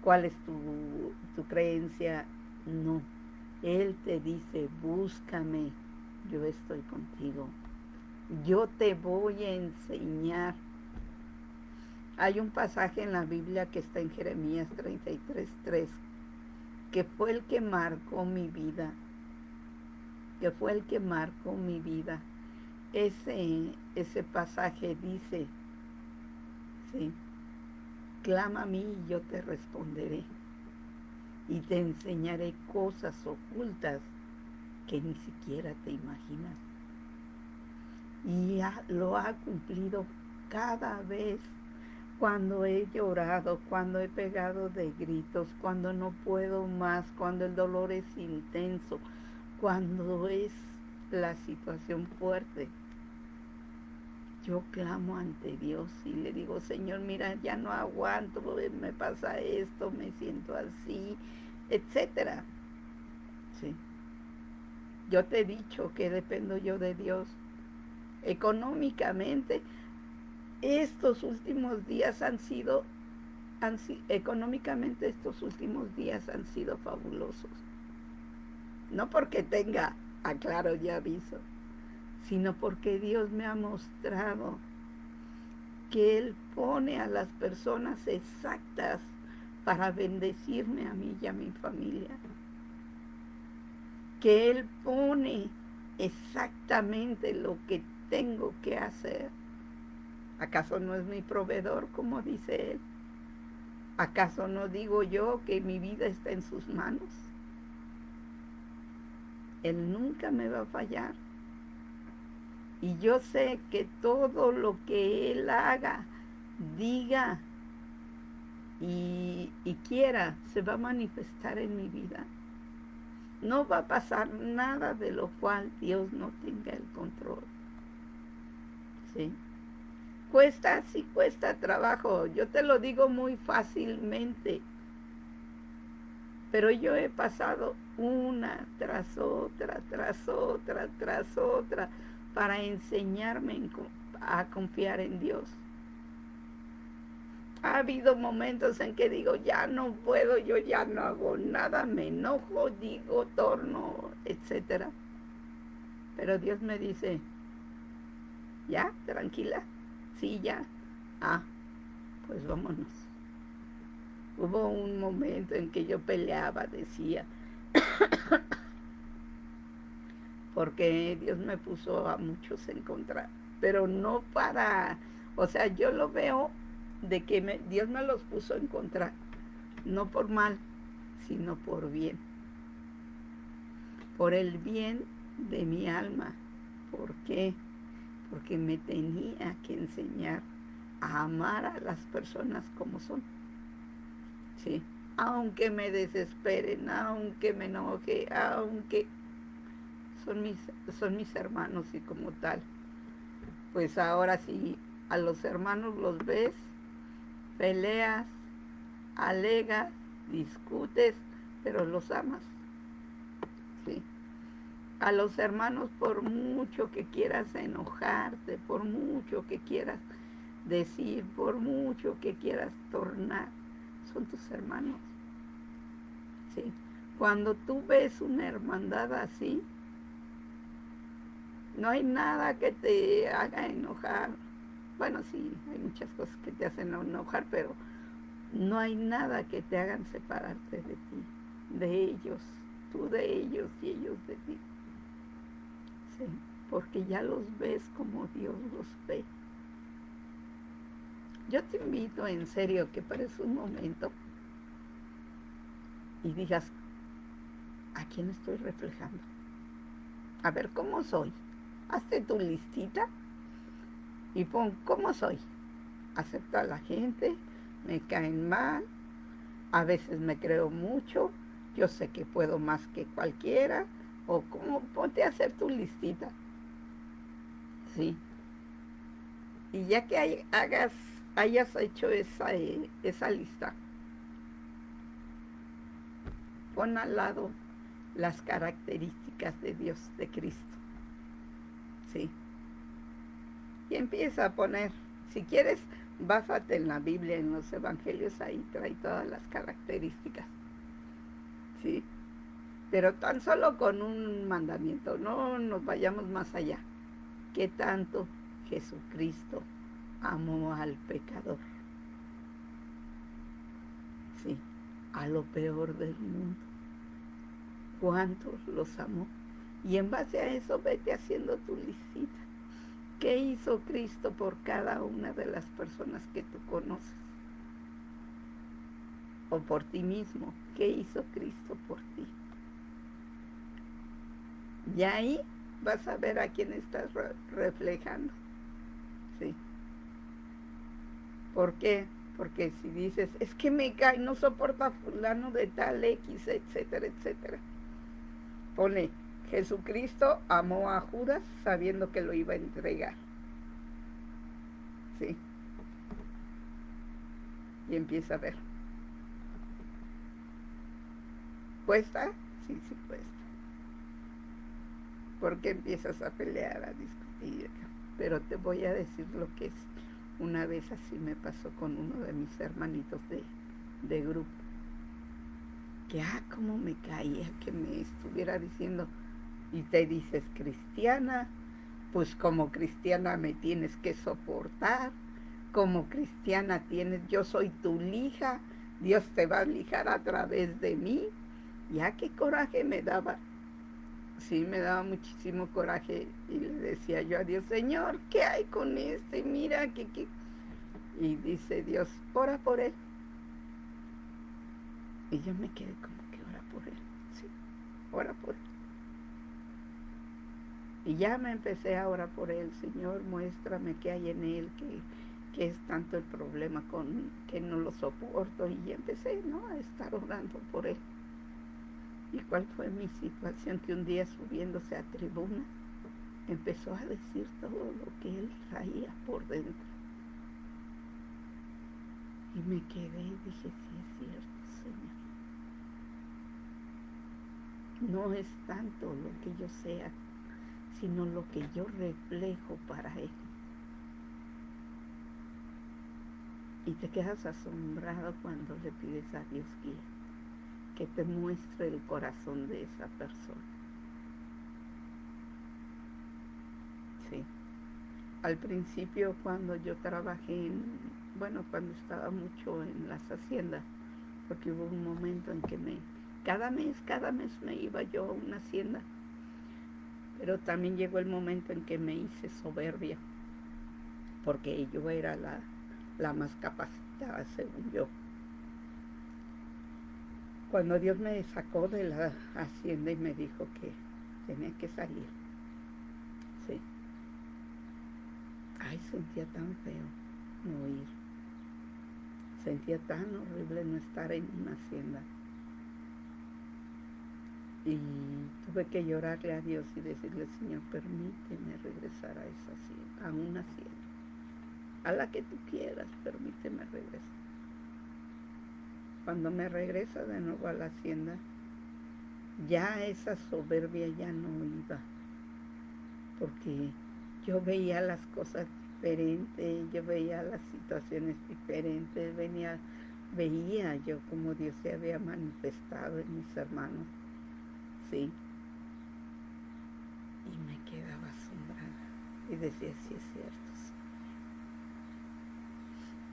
cuál es tu creencia. No, Él te dice, búscame, yo estoy contigo. Yo te voy a enseñar. Hay un pasaje en la Biblia que está en Jeremías 33:3, que fue el que marcó mi vida. Que fue el que marcó mi vida. Ese pasaje dice, sí, clama a mí y yo te responderé. Y te enseñaré cosas ocultas que ni siquiera te imaginas. Y lo ha cumplido cada vez. Cuando he llorado, cuando he pegado de gritos, cuando no puedo más, cuando el dolor es intenso, cuando es la situación fuerte, yo clamo ante Dios y le digo, Señor, mira, ya no aguanto, me pasa esto, me siento así, etcétera. Sí. Yo te he dicho que dependo yo de Dios. Económicamente, estos últimos días económicamente estos últimos días han sido fabulosos. No porque tenga, aclaro y aviso, sino porque Dios me ha mostrado que Él pone a las personas exactas para bendecirme a mí y a mi familia, que Él pone exactamente lo que tengo que hacer. ¿Acaso no es mi proveedor, como dice Él? ¿Acaso no digo yo que mi vida está en sus manos? Él nunca me va a fallar. Y yo sé que todo lo que Él haga, diga y quiera, se va a manifestar en mi vida. No va a pasar nada de lo cual Dios no tenga el control. ¿Sí? Cuesta, sí cuesta trabajo. Yo te lo digo muy fácilmente. Pero yo he pasado una tras otra, para enseñarme a confiar en Dios. Ha habido momentos en que digo, ya no puedo, yo ya no hago nada, me enojo, digo, torno, etc. Pero Dios me dice, ya, tranquila, sí, ya. Ah, pues vámonos. Hubo un momento en que yo peleaba, decía, porque Dios me puso a muchos en contra, pero no para, o sea, yo lo veo de que Dios me los puso en contra, no por mal, sino por bien, por el bien de mi alma. ¿Por qué? Porque me tenía que enseñar a amar a las personas como son, ¿sí? Aunque me desesperen, aunque me enoje, aunque son mis hermanos y como tal, pues ahora sí, a los hermanos los ves, peleas, alegas, discutes, pero los amas, ¿sí? A los hermanos, por mucho que quieras enojarte, por mucho que quieras decir, por mucho que quieras tornar, son tus hermanos, ¿sí? Cuando tú ves una hermandad así, no hay nada que te haga enojar. Bueno, sí, hay muchas cosas que te hacen enojar, pero no hay nada que te hagan separarte de ti, de ellos, tú de ellos y ellos de ti. Sí, porque ya los ves como Dios los ve. Yo te invito en serio que pares un momento y digas, ¿a quién estoy reflejando? A ver, ¿cómo soy? Hazte tu listita y pon, ¿cómo soy? Acepto a la gente, me caen mal, a veces me creo mucho, yo sé que puedo más que cualquiera, o cómo, ponte a hacer tu listita, ¿sí? Y ya que hayas hecho esa lista, pon al lado las características de Dios, de Cristo, ¿sí? Y empieza a poner, si quieres, básate en la Biblia, en los evangelios, ahí trae todas las características, ¿sí? Pero tan solo con un mandamiento, no nos vayamos más allá. ¿Qué tanto Jesucristo amó al pecador? Sí, a lo peor del mundo. ¿Cuántos los amó? Y en base a eso vete haciendo tu listita. ¿Qué hizo Cristo por cada una de las personas que tú conoces? O por ti mismo, ¿qué hizo Cristo por ti? Y ahí vas a ver a quién estás reflejando. ¿Sí? ¿Por qué? Porque si dices, es que me cae, no soporta a fulano de tal X, etcétera, etcétera. Pone, Jesucristo amó a Judas sabiendo que lo iba a entregar. ¿Sí? Y empieza a ver. ¿Cuesta? Sí, sí cuesta. Porque empiezas a pelear, a discutir. Pero te voy a decir lo que es. Una vez así me pasó con uno de mis hermanitos de grupo. Que, cómo me caía que me estuviera diciendo, y te dices cristiana, pues como cristiana me tienes que soportar, como cristiana tienes, yo soy tu lija, Dios te va a lijar a través de mí. Ya qué coraje me daba. Sí, me daba muchísimo coraje y le decía yo a Dios, Señor, ¿qué hay con este? Mira que... Y dice Dios, ora por él. Y yo me quedé como que ora por él. Sí, ora por él. Y ya me empecé a orar por él, Señor, muéstrame qué hay en él, que es tanto el problema con que no lo soporto. Y empecé, ¿no?, a estar orando por él. ¿Y cuál fue mi situación? Que un día subiéndose a tribuna, empezó a decir todo lo que él traía por dentro. Y me quedé y dije, sí es cierto, Señor. No es tanto lo que yo sea, sino lo que yo reflejo para él. Y te quedas asombrado cuando le pides a Dios que te muestre el corazón de esa persona. Sí. Al principio, cuando yo trabajé cuando estaba mucho en las haciendas, porque hubo un momento en que cada mes me iba yo a una hacienda, pero también llegó el momento en que me hice soberbia, porque yo era la más capacitada, según yo. Cuando Dios me sacó de la hacienda y me dijo que tenía que salir, sí. Ay, sentía tan feo no ir. Sentía tan horrible no estar en una hacienda. Y tuve que llorarle a Dios y decirle, Señor, permíteme regresar a esa hacienda, a una hacienda, a la que tú quieras, permíteme regresar. Cuando me regresa de nuevo a la hacienda, ya esa soberbia ya no iba, porque yo veía las cosas diferentes, yo veía las situaciones diferentes, veía yo cómo Dios se había manifestado en mis hermanos, sí, y me quedaba asombrada y decía, sí es cierto.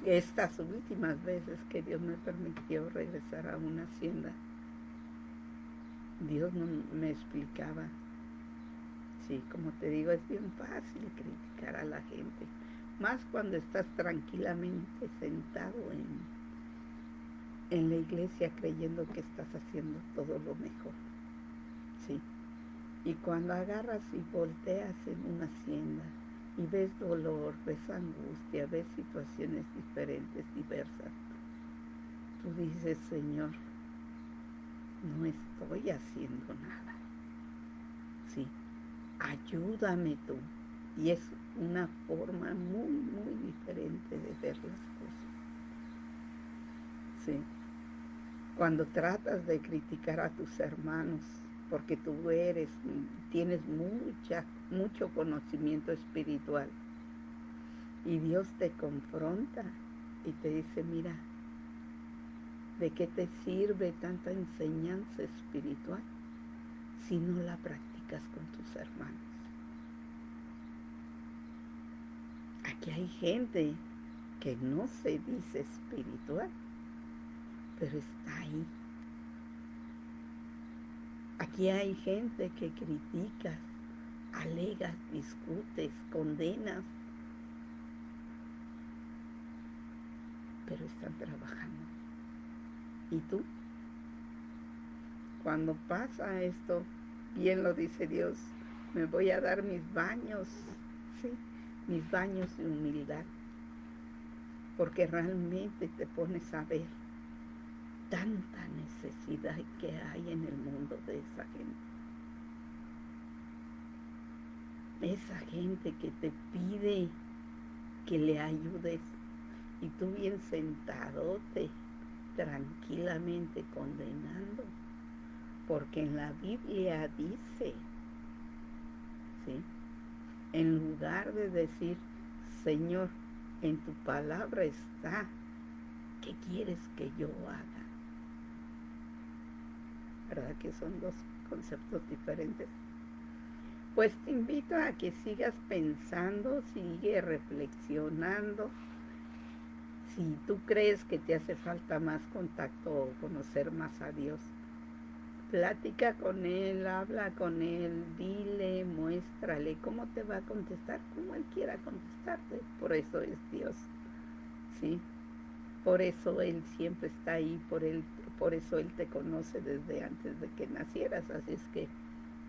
Estas últimas veces que Dios me permitió regresar a una hacienda, Dios no me explicaba. Sí, como te digo, es bien fácil criticar a la gente, más cuando estás tranquilamente sentado en la iglesia creyendo que estás haciendo todo lo mejor. Sí. Y cuando agarras y volteas en una hacienda y ves dolor, ves angustia, ves situaciones diferentes, diversas, tú dices, Señor, no estoy haciendo nada. Sí, ayúdame tú. Y es una forma muy, muy diferente de ver las cosas. Sí. Cuando tratas de criticar a tus hermanos, porque tú tienes mucho conocimiento espiritual, y Dios te confronta y te dice, mira, ¿de qué te sirve tanta enseñanza espiritual si no la practicas con tus hermanos? Aquí hay gente que no se dice espiritual, pero está ahí. Aquí hay gente que criticas, alegas, discutes, condenas, pero están trabajando. ¿Y tú? Cuando pasa esto, bien lo dice Dios, me voy a dar mis baños, ¿sí? Mis baños de humildad, porque realmente te pones a ver tanta necesidad que hay en el mundo de esa gente. Esa gente que te pide que le ayudes y tú bien sentadote, tranquilamente condenando, porque en la Biblia dice, ¿sí?, en lugar de decir, Señor, en tu palabra está, ¿qué quieres que yo haga? ¿Verdad que son dos conceptos diferentes? Pues te invito a que sigas pensando, sigue reflexionando Si tú crees que te hace falta más contacto o conocer más a Dios, platica con Él, habla con Él, dile, muéstrale cómo te va a contestar, como Él quiera contestarte. Por eso es Dios, ¿sí? Por eso Él siempre está ahí, por eso Él te conoce desde antes de que nacieras. Así es que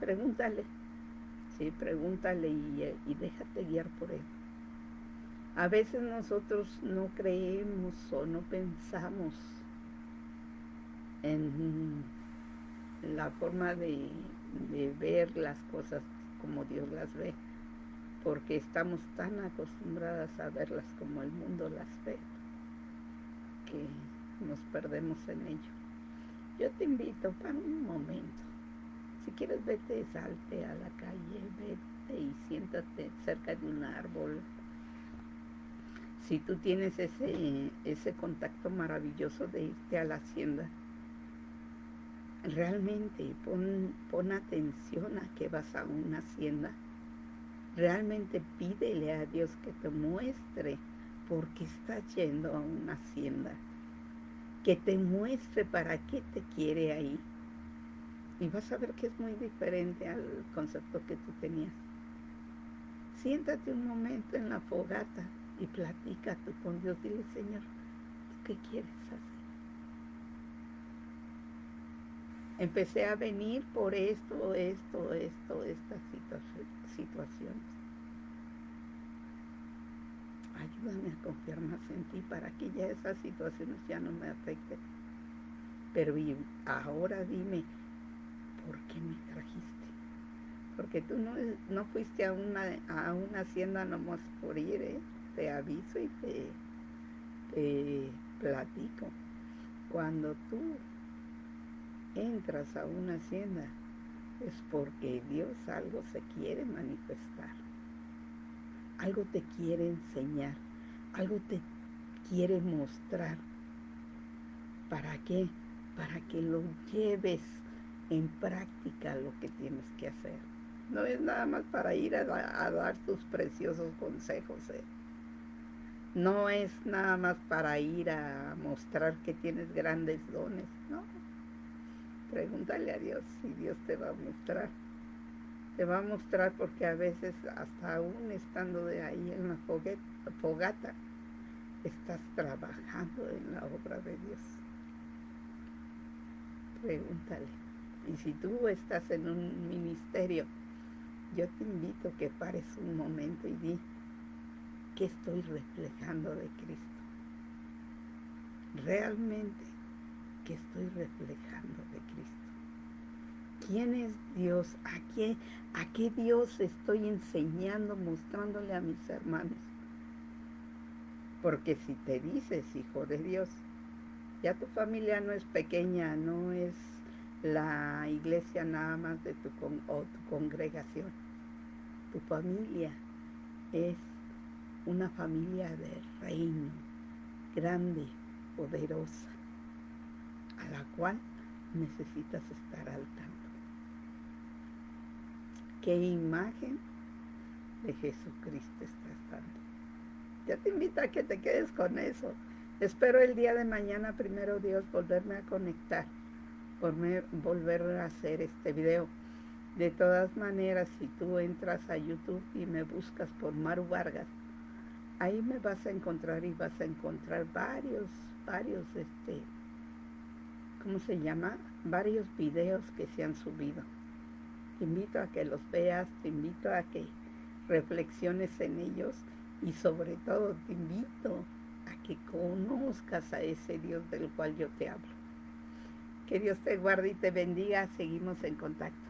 pregúntale, ¿sí? Pregúntale y déjate guiar por Él. A veces nosotros no creemos o no pensamos en la forma de ver las cosas como Dios las ve, porque estamos tan acostumbradas a verlas como el mundo las ve, que nos perdemos en ello. Yo te invito para un momento, si quieres vete, salte a la calle, vete y siéntate cerca de un árbol. Si tú tienes ese contacto maravilloso de irte a la hacienda, realmente pon atención a que vas a una hacienda. Realmente pídele a Dios que te muestre por qué estás yendo a una hacienda. Que te muestre para qué te quiere ahí. Y vas a ver que es muy diferente al concepto que tú tenías. Siéntate un momento en la fogata y platica tú con Dios. Dile, Señor, ¿tú qué quieres hacer? Empecé a venir por estas situaciones. Ayúdame a confiar más en ti para que ya esas situaciones ya no me afecten. Pero ahora dime, ¿por qué me trajiste? Porque tú no fuiste a una hacienda nomás por ir, ¿eh? Te aviso y te platico. Cuando tú entras a una hacienda es porque Dios algo se quiere manifestar, algo te quiere enseñar, algo te quiere mostrar. ¿Para qué? Para que lo lleves en práctica lo que tienes que hacer. No es nada más para ir a dar tus preciosos consejos, ¿eh? No es nada más para ir a mostrar que tienes grandes dones, no. Pregúntale a Dios si Dios te va a mostrar. Te va a mostrar porque a veces hasta aún estando de ahí en la fogata, estás trabajando en la obra de Dios. Pregúntale. Y si tú estás en un ministerio, yo te invito a que pares un momento y di, ¿qué estoy reflejando de Cristo? Realmente, ¿qué estoy reflejando de Cristo? ¿Quién es Dios? ¿A qué Dios estoy enseñando, mostrándole a mis hermanos? Porque si te dices hijo de Dios, ya tu familia no es pequeña, no es la iglesia nada más de tu congregación. Tu familia es una familia de reino, grande, poderosa, a la cual necesitas estar al tanto. ¿Qué imagen de Jesucristo estás dando? Yo te invito a que te quedes con eso. Espero el día de mañana, primero Dios, volverme a conectar, volver a hacer este video. De todas maneras, si tú entras a YouTube y me buscas por Maru Vargas, ahí me vas a encontrar y vas a encontrar varios, ¿cómo se llama? Varios videos que se han subido. Te invito a que los veas, te invito a que reflexiones en ellos y sobre todo te invito a que conozcas a ese Dios del cual yo te hablo. Que Dios te guarde y te bendiga. Seguimos en contacto.